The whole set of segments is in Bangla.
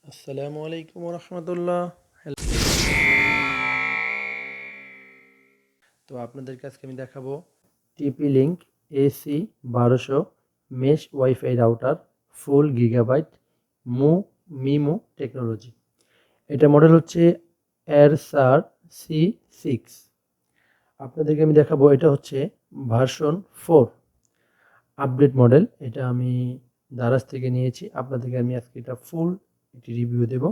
আসসালামু আলাইকুম রহমতুল্লাহ। তো আপনাদেরকে আজকে আমি দেখাবো TP link AC 1200 mesh wifi router full gigabyte MIMO technology. এটা মডেল হচ্ছে আর্চার C6। আপনাদেরকে আমি দেখাবো, এটা হচ্ছে ভার্সন 4 আপডেট মডেল। এটা আমি দারাজ থেকে নিয়েছি। আপনাদেরকে আমি আজকে এটা ফুল একটি রিভিউ দেব।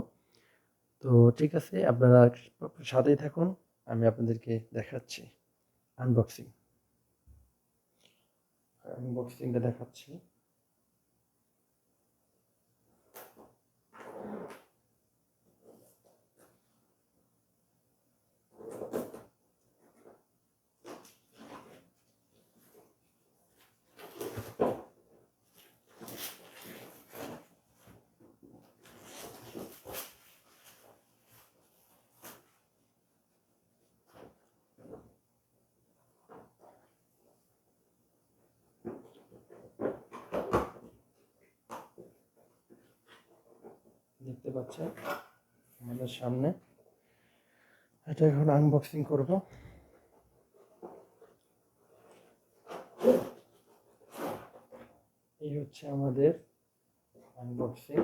তো ঠিক আছে, আপনারা সাথেই থাকুন, আমি আপনাদেরকে দেখাচ্ছি আনবক্সিংটা দেখাচ্ছি। দেখতে পাচ্ছেন আমাদের সামনে, এটা এখন আনবক্সিং করব। এই হচ্ছে আমাদের আনবক্সিং।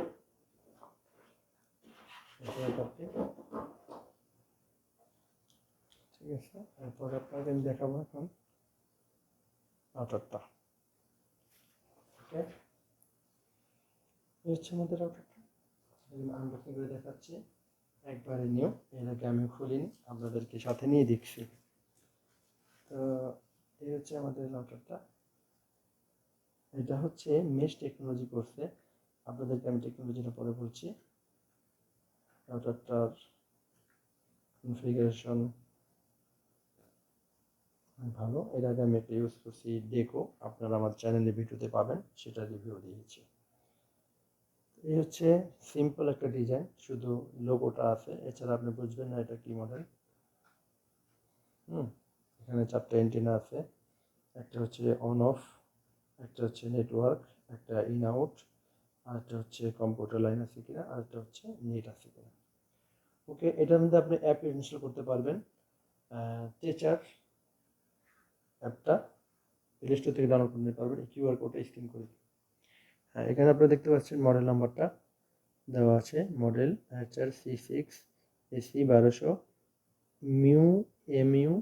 ঠিক আছে, এরপর আপনাকে আমি দেখাবো এখন রাউটারটা। ওকে, এই হচ্ছে আমাদের রাউটারটা, আনবক্সিং করে দেখাচ্ছি। একবারে নিউ, এর আগে আমি খুলিনি, আপনাদেরকে সাথে নিয়ে দেখছি। তো এই হচ্ছে আমাদের রাউটারটা। এটা হচ্ছে মেশ টেকনোলজি করছে। আপনাদেরকে আমি টেকনোলজিটা পরে বলছি। রাউটারটার কনফিগারেশন ভালো। এর আগে আমি একটা ইউজ করছি ডেকো, আপনারা আমার চ্যানেলে ভিডিওতে পাবেন, সেটা রিভিউ দিয়েছি। এই হচ্ছে সিম্পল একটা ডিজাইন, শুধু লোগোটা আছে, এছাড়া আপনি বুঝবেন না এটা কি মডেল। এখানে 4টা অ্যান্টেনা আছে, একটা হচ্ছে অন অফ, একটা হচ্ছে নেটওয়ার্ক, একটা ইন আউট, আর একটা হচ্ছে কম্পিউটার লাইন আছে কিনা, আর একটা হচ্ছে নেট আছে কিনা। ওকে, এটার মধ্যে আপনি অ্যাপ ইনস্টল করতে পারবেন। টেচার অ্যাপটা প্লে স্টোর থেকে ডাউনলোড করে নিতে পারবেন, এই কিউআর কোডটা স্ক্যান করে। হ্যাঁ, এখানে আপনারা দেখতে পাচ্ছেন মডেল নাম্বারটা দেওয়া আছে, model Archer C6 AC 1200 mu MU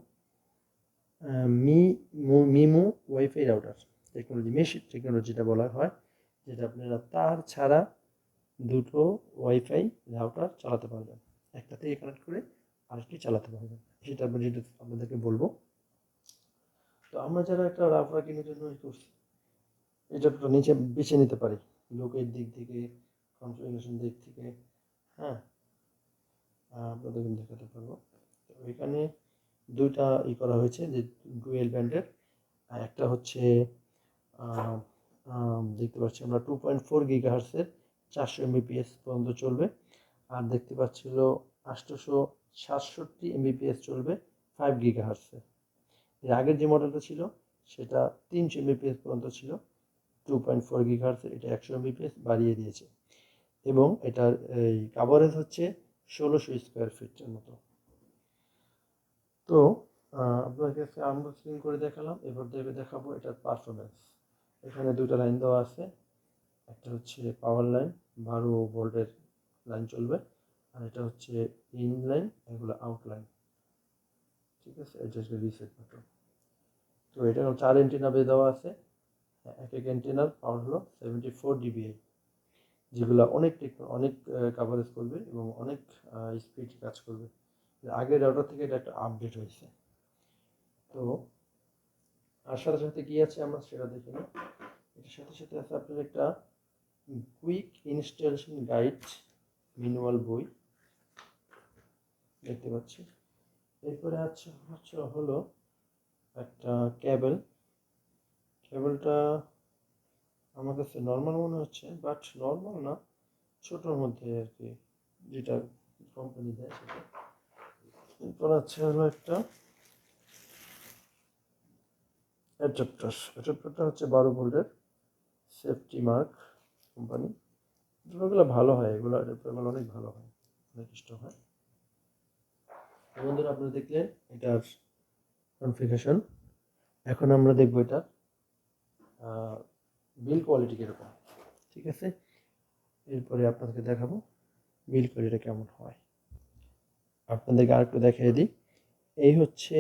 MIMO wifi router technology. Mesh টেকনোলজিটা বলা হয়, যেটা আপনারা তার ছাড়া দুটো ওয়াইফাই রাউটার চালাতে পারবেন, একটা থেকে কানেক্ট করে আরেকটি চালাতে পারবেন, সেটা আপনাদেরকে বলবো। তো আমরা যারা একটা রাউটার কেনার জন্য করছি, এটা নিচে বেছে নিতে পারি লোকের দিক থেকে, কনফিগারেশন দিক থেকে। হ্যাঁ, আপনাদের দেখাতে পারবো। তো এখানে দুইটা করা হয়েছে, যে ডুয়েল ব্যান্ডের। একটা হচ্ছে দেখতে পাচ্ছি আমরা 2.4 গিগাহার্টসের 400 এমবিপিএস পর্যন্ত চলবে। আর দেখতে পাচ্ছিল 867 এমবিপিএস চলবে 5 গিগাহার্টসে। এর আগের যে মডেলটা ছিল সেটা 300 এমবিপিএস পর্যন্ত ছিল 2.4 গিগাহার্টসের, এটা 100 এমবিপিএস বাড়িয়ে দিয়েছে। এবং এটার এই কাভারেজ হচ্ছে 1600 স্কোয়ার ফিটের মতো। তো আপনার কাছে আনবক্সিং করে দেখালাম, এবার দেখাবো এটার পারফরমেন্স। এখানে দুটো লাইন দেওয়া আছে, একটা হচ্ছে পাওয়ার লাইন, 12 ভোল্টের লাইন চলবে, আর এটা হচ্ছে ইন লাইন, এগুলো আউট লাইন। ঠিক আছে, এটা হচ্ছে রিসেট বাটন। তো এটা 4 অ্যান্টেনা দেওয়া আছে, এক এক অ্যান্টেনার পাওয়ার হলো 74 ডিবিআই, যেগুলো অনেক কাভারেজ করবে এবং অনেক স্পিড কাজ করবে। আগের রাউটার থেকে এটা একটা আপডেট হয়েছে। তো আর সাথে সাথে কি আছে আমরা সেটা দেখে নিই। এটার সাথে সাথে আছে আপনার একটা কুইক ইনস্টলেশন গাইড ম্যানুয়াল বই দেখতে পাচ্ছি। এরপরে হলো একটা কেবলটা আমার কাছে নর্মাল মনে হচ্ছে, বাট নর্মাল না, ছোটোর মধ্যে আর কি, যেটা কোম্পানি দেয় সেটা। এরপর হলো একটা অ্যাডাপ্টার হচ্ছে 12 ভোল্টের সেফটি মার্ক কোম্পানি। ড্রপগুলো ভালো হয়, এগুলো ড্রপগুলো অনেক ভালো হয়, অনেক স্ট্রং হয়। বন্ধুরা আপনারা দেখলেন এটার কনফিগারেশন। এখন আমরা দেখবো এটা বিল্ড কোয়ালিটি কীরকম, ঠিক আছে। এরপরে আপনাদেরকে দেখাবো বিল্ড কোয়ালিটি কেমন হয়। আপনাদেরকে আরেকটু দেখিয়ে দিই, এই হচ্ছে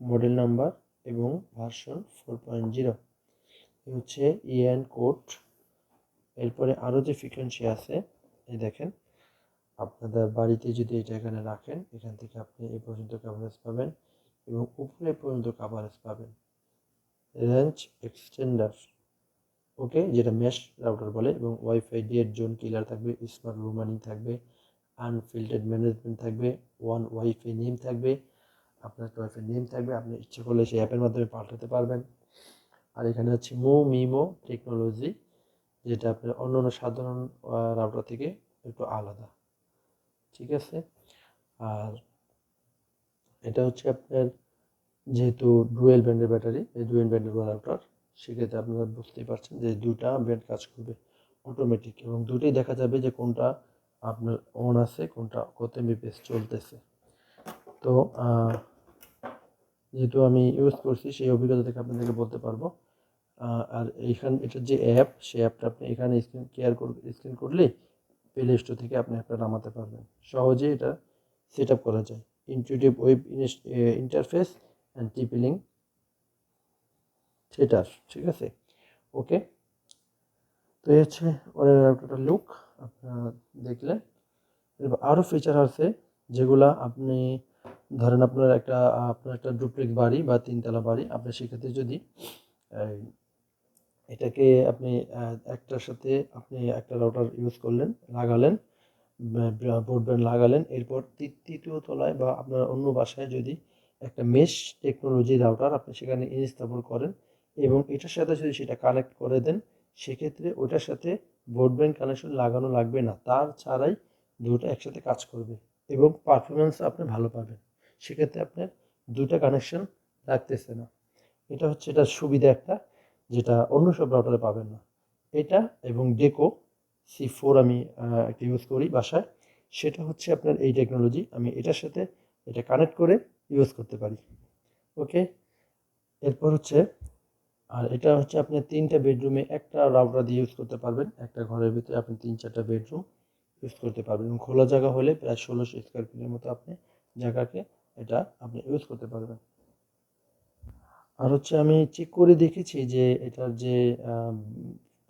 মডেল নাম্বার এবং ভার্সন 4.0, এই হচ্ছে ইএন কোড। এরপরে আরও যে ফ্রিকোয়েন্সি আছে এই দেখেন, আপনাদের বাড়িতে যদি এটা এখানে রাখেন, এখান থেকে আপনি এই পর্যন্ত কভারেজ পাবেন এবং উপরে পর্যন্ত কভারেজ পাবেন। রেঞ্জ এক্সটেন্ডার, ওকে, যেটা মেশ রাউটার বলে, এবং ওয়াইফাই ডেড জোন কিলার থাকবে, স্মার্ট রুমানিং থাকবে, আনফিল্টার্ড ম্যানেজমেন্ট থাকবে, ওয়ান ওয়াইফাই নেম থাকবে, আপনার ওয়াইফাই নেম থাকবে, আপনি ইচ্ছে করলে সেই অ্যাপের মাধ্যমে পাল্টাতে পারবেন। আর এখানে হচ্ছে মিমো টেকনোলজি, যেটা আপনার অন্যান্য সাধারণ রাউটার থেকে একটু আলাদা, ঠিক আছে। আর এটা হচ্ছে আপনার যেহেতু ডুয়েল ব্যান্ডের ব্যাটারি, এই ডুয়েল ব্যান্ডের রাউটার, সেক্ষেত্রে আপনারা বুঝতেই পারছেন যে দুটা ব্যান্ড কাজ করবে অটোমেটিক, এবং দুটোই দেখা যাবে যে কোনটা আপনার অন আছে, কোনটা কত এমবিপিএস চলতেছে। তো যেহেতু আমি ইউজ করছি সেই অভিজ্ঞতা থেকে আপনাদেরকে বলতে পারবো। আর এইখানে এটার যে অ্যাপ, সেই অ্যাপটা আপনি এখানে স্ক্যান করলে প্লে স্টোর থেকে আপনি অ্যাপটা নামাতে পারবেন, সহজে এটা সেট আপ করা যায়। Intuitive web interface and TP-LINK সেটার, ঠিক আছে, ওকে। তো এই হচ্ছে টোটাল লুক আপনারা দেখলেন। আরও ফিচার আছে যেগুলা আপনি ধরেন আপনার একটা ডুপ্লেক্স বাড়ি বা তিনতলা বাড়ি, আপনি সেক্ষেত্রে যদি এটাকে আপনি একটার সাথে আপনি একটা রাউটার ইউজ করলেন, লাগালেন, ব্রডব্যান্ড লাগালেন, এরপর তৃতীয় তলায় বা আপনার অন্য বাসায় যদি একটা মেশ টেকনোলজি রাউটার আপনি সেখানে স্থাপন করেন এবং এটার সাথে যদি সেটা কানেক্ট করে দেন, সেক্ষেত্রে ওটার সাথে ব্রডব্যান্ড কানেকশন লাগানো লাগবে না, তার ছাড়াই দুটো একসাথে কাজ করবে এবং পারফরমেন্স আপনি ভালো পাবেন। সেক্ষেত্রে আপনার দুটো কানেকশন লাগতেছে না। এটা হচ্ছে এটার সুবিধা একটা, যেটা অন্য সব রাউটারে পাবেন না। এটা এবং ডেকো C4 আমি একটা ইউজ করি বাসায়, সেটা হচ্ছে আপনার এই টেকনোলজি, আমি এটার সাথে এটা কানেক্ট করে ইউজ করতে পারি, ওকে। এরপর হচ্ছে, আর এটা হচ্ছে আপনি 3টা বেডরুমে একটা রাউটার দিয়ে ইউজ করতে পারবেন, একটা ঘরের ভিতরে আপনি 3-4টা বেডরুম ইউজ করতে পারবেন, এবং খোলা জায়গা হলে প্রায় 1600 স্কোয়ার ফিটের মতো আপনি জায়গাকে এটা আপনি ইউজ করতে পারবেন। আর হচ্ছে আমি চেক করে দেখেছি যে এটার যে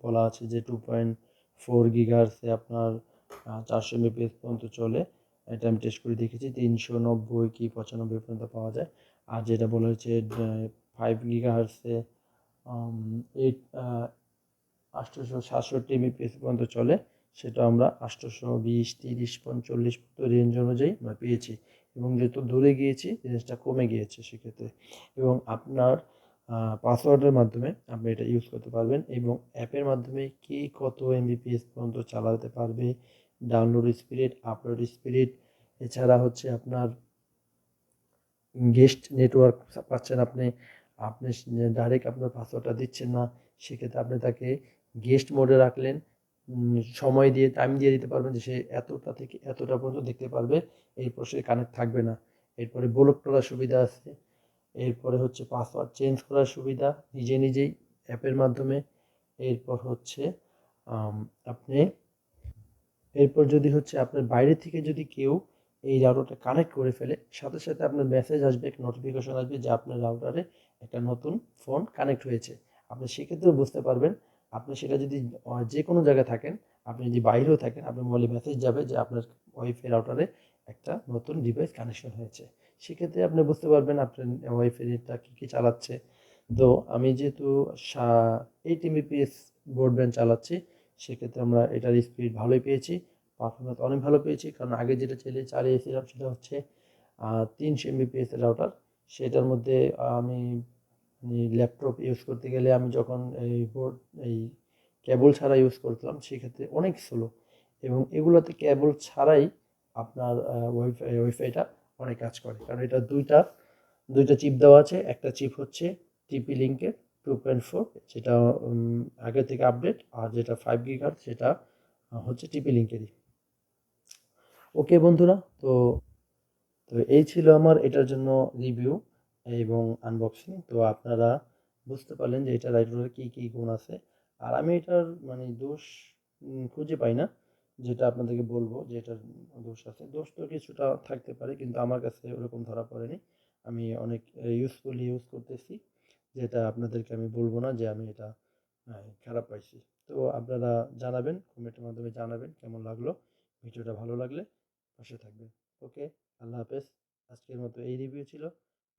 বলা আছে যে 2.4 গিগাহার্টজে আপনার 400 এমবিপিএস পর্যন্ত চলে, এটা আমি টেস্ট করে দেখেছি, 390 কি 95 পর্যন্ত পাওয়া যায়। আর যেটা বলা হয়েছে 5 গিগাহার্টজে 867 এমবিপিএস পর্যন্ত চলে, সেটা আমরা 820, 30, 45 রেঞ্জ অনুযায়ী আমরা পেয়েছি, এবং যেহেতু দূরে গিয়েছি রেঞ্জটা কমে গিয়েছে সেক্ষেত্রে। এবং আপনার পাসওয়ার্ডের মাধ্যমে আপনি এটা ইউজ করতে পারবেন, এবং অ্যাপের মাধ্যমে কে কত এমবিপিএস পর্যন্ত চালাতে পারবে, ডাউনলোড স্পিড, আপলোড স্পিড, এছাড়া হচ্ছে আপনার গেস্ট নেটওয়ার্ক পাচ্ছেন আপনি, আপনি ডাইরেক্ট আপনার পাসওয়ার্ডটা দিচ্ছেন না, সেক্ষেত্রে আপনি তাকে গেস্ট মোডে রাখলেন, সময় দিয়ে টাইম দিয়ে দিতে পারবেন যে সে এতটা থেকে এতটা পর্যন্ত দেখতে পারবে, এরপর সে কানেক্ট থাকবে না। এরপরে ব্লক করার সুবিধা আছে, এরপরে হচ্ছে পাসওয়ার্ড চেঞ্জ করার সুবিধা নিজে নিজেই অ্যাপের মাধ্যমে। এরপর হচ্ছে আপনি এরপর যদি হচ্ছে আপনার বাইরে থেকে যদি কেউ এই রাউটারটা কানেক্ট করে ফেলে, সাথে সাথে আপনার মেসেজ আসবে, একটা নোটিফিকেশন আসবে যে আপনার রাউটারে একটা নতুন ফোন কানেক্ট হয়েছে। আপনি সেক্ষেত্রেও বুঝতে পারবেন, আপনি সেটা যদি যে কোনো জায়গায় থাকেন, আপনি যদি বাইরেও থাকেন, আপনার মোবাইলে মেসেজ যাবে যে আপনার ওয়াইফাই রাউটারে একটা নতুন ডিভাইস কানেকশন হয়েছে। সেক্ষেত্রে আপনি বুঝতে পারবেন আপনার ওয়াইফাইটা কী কী চালাচ্ছে। তো আমি যেহেতু 8 এমবিপিএস ব্রডব্যান্ড চালাচ্ছি, সেক্ষেত্রে আমরা এটার স্পিড ভালোই পেয়েছি, পারফরমেন্স অনেক ভালো পেয়েছি, কারণ আগে যেটা চালিয়েছিলাম সেটা হচ্ছে 300 এমবিপিএস রাউটার, সেটার মধ্যে আমি ল্যাপটপ ইউজ করতে গেলে আমি যখন এই কেবল ছাড়া ইউজ করতাম সেক্ষেত্রে অনেক স্লো, এবং এগুলোতে কেবল ছাড়াই আপনার ওয়াইফাইটা অনেক কাজ করে, কারণ এটা দুইটা চিপ দেওয়া আছে। একটা চিপ হচ্ছে TP-LINK 2.4, যেটা আগে থেকে আপডেট, আর যেটা 5 গিগাহার্টজ সেটা হচ্ছে টিপি লিঙ্কেরই। ওকে বন্ধুরা, তো তো এই ছিল আমার এটার জন্য রিভিউ এবং আনবক্সিং। তো আপনারা বুঝতে পারলেন যে এটা রাইটারের কী কী গুণ আছে। আর আমি এটার মানে দোষ খুঁজে পাই না, যেটা আপনাদেরকে বলবো যে এটার দোষ আছে। দোষ তো কিছুটা থাকতে পারে, কিন্তু আমার কাছে ওরকম ধরা পড়েনি। আমি অনেক ইউজফুলি ইউজ করতেছি, যেটা আপনাদেরকে আমি বলবো না যে আমি এটা খারাপ পাইছি। তো আপনারা জানাবেন, কমেন্টের মাধ্যমে জানাবেন কেমন লাগলো। ভিডিওটা ভালো লাগলে পাশে থাকবেন। ওকে, আল্লাহ হাফেজ। আজকের মতো এই রিভিউ ছিল।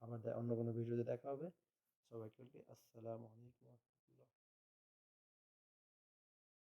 আবার অন্য কোনো ভিডিওতে দেখা হবে। সবাইকে আসসালামু আলাইকুম।